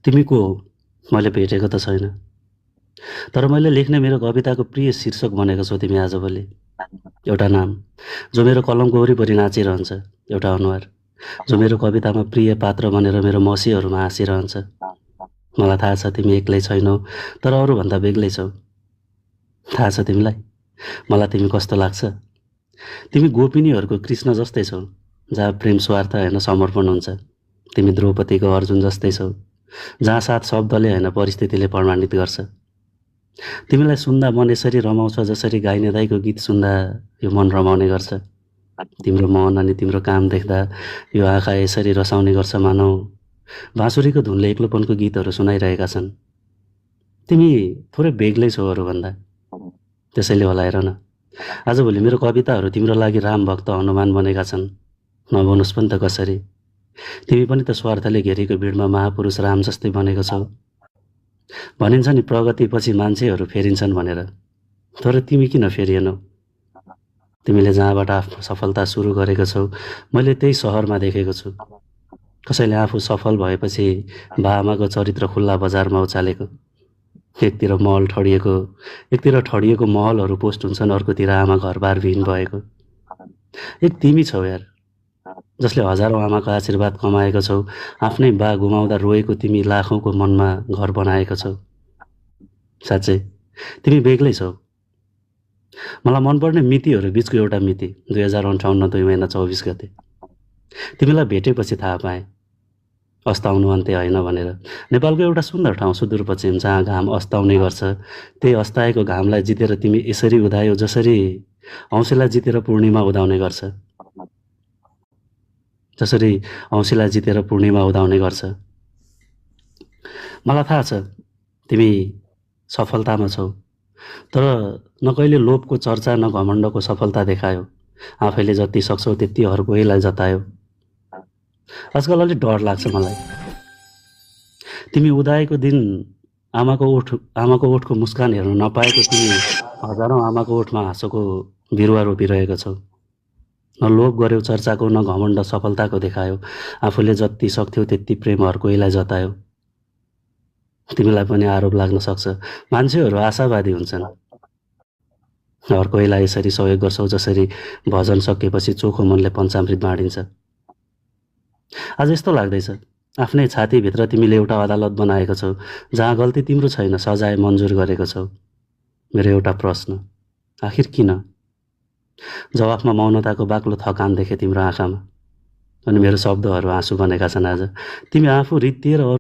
तिमी को हौ? मैले भेटेको त छैन। तर मैले लेख्ने मेरो कविताको प्रिय शीर्षक बनेको छौ तिमी आजभोलि। एउटा नाम, जो मेरो कलमको वरिपरि नाचिरहन्छ। एउटा अनुहार, जो मेरो कवितामा प्रिय पात्र बनेर मेरो मसीहरूमा हाँसिरहन्छ। मलाई थाहा छ तिमी एक्लै छैनौ, तर अरूभन्दा बेग्लै छौ। थाहा छ तिमीलाई, मलाई तिमी कस्तो लाग्छ? तिमी गोपिनीहरूको कृष्ण जस्तै छौ, जहाँ प्रेम स्वार्थ होइन समर्पण हुन्छ। तिमी द्रौपदीको अर्जुन जस्तै छौ, जहाँ साथ शब्दले होइन परिस्थितिले प्रमाणित गर्छ। तिमीलाई सुन्दा मन यसरी रमाउँछ जसरी गाइने दाइको गीत सुन्दा यो मन रमाउने गर्छ। तिम्रो मन अनि तिम्रो काम देख्दा यो आँखा यसरी रसाउने गर्छ मानौ बाँसुरीको धुनले एक्लोपनको गीतहरू सुनाइरहेका छन्। तिमी थोरै बेग्लै छौ अरूभन्दा, त्यसैले होला हेर न, आजभोलि मेरो कविताहरू तिम्रो लागि राम भक्त हनुमान बनेका छन्। नभनुस् पनि त कसरी, तिमी पनि त स्वार्थले घेरेको भिडमा महापुरुष राम जस्तै बनेको छौ। भनिन्छ नि प्रगतिपछि मान्छेहरू फेरिन्छन् भनेर, तर तिमी किन फेरिएनौ? तिमीले जहाँबाट आफ्नो सफलता सुरु गरेको छौ मैले त्यही सहरमा देखेको छु। कसैले आफू सफल भएपछि बाआमाको चरित्र खुल्ला बजारमा उचालेको। एकतिर ठडिएको महलहरू पोस्ट हुन्छन्, अर्कोतिर आमा घरबार विहीन भएको। एक तिमी छौ यार, जसले हजारौँ आमाको आशीर्वाद कमाएको छौ। आफ्नै बा गुमाउँदा रोएको तिमी लाखौँको मनमा घर बनाएको छौ। साँच्चै तिमी बेग्लै छौ। मलाई मनपर्ने मितिहरू बिचको एउटा मिति 2058 2 महिना 24 गते। तिमीलाई भेटेपछि थाहा पाएँ अस्ताउनु अन्त्य होइन भनेर। नेपालको एउटा सुन्दर ठाउँ सुदूरपश्चिम, जहाँ घाम अस्ताउने गर्छ। त्यही अस्ताएको घामलाई जितेर तिमी यसरी उदायौ जसरी औँसीलाई जितेर पूर्णिमा उदाउने गर्छ। मलाई थाहा छ तिमी सफलतामा छौ, तर न कहिले लोभको चर्चा न घमण्डको सफलता देखायो। आफैले जति सक्छौ त्यति हर कोहीलाई जतायो। आजकल अलिक डर लाग्छ मलाई। तिमी उदाएको दिन आमाको ओठको मुस्कान हेर्न नपाएको तिमी हजारौँ आमाको ओठमा हाँसोको बिरुवा रोपिरहेको छौ। न लोभ गर्यौ चर्चाको, न घमण्ड सफलताको देखायो। आफूले जति सक्थ्यौ त्यति प्रेम हर कोहीलाई जतायो। तिमीलाई पनि आरोप लाग्न सक्छ, मान्छेहरू आशावादी हुन्छन्। हर कोहीलाई यसरी सहयोग गर्छौ जसरी भजन सकेपछि चोखो मनले पञ्चामृत बाँडिन्छ। आज यस्तो लाग्दैछ आफ्नै छातीभित्र तिमीले एउटा अदालत बनाएको छौ, जहाँ गल्ती तिम्रो छैन, सजाय मन्जुर गरेको छौ। मेरो एउटा प्रश्न, आखिर किन? जवाफमा मौनताको बाक्लो थकान देखे तिम्रो आँखामा, अनि मेरो शब्दहरू आँसु बनेका छन्। आज तिमी आफू रित्तिएर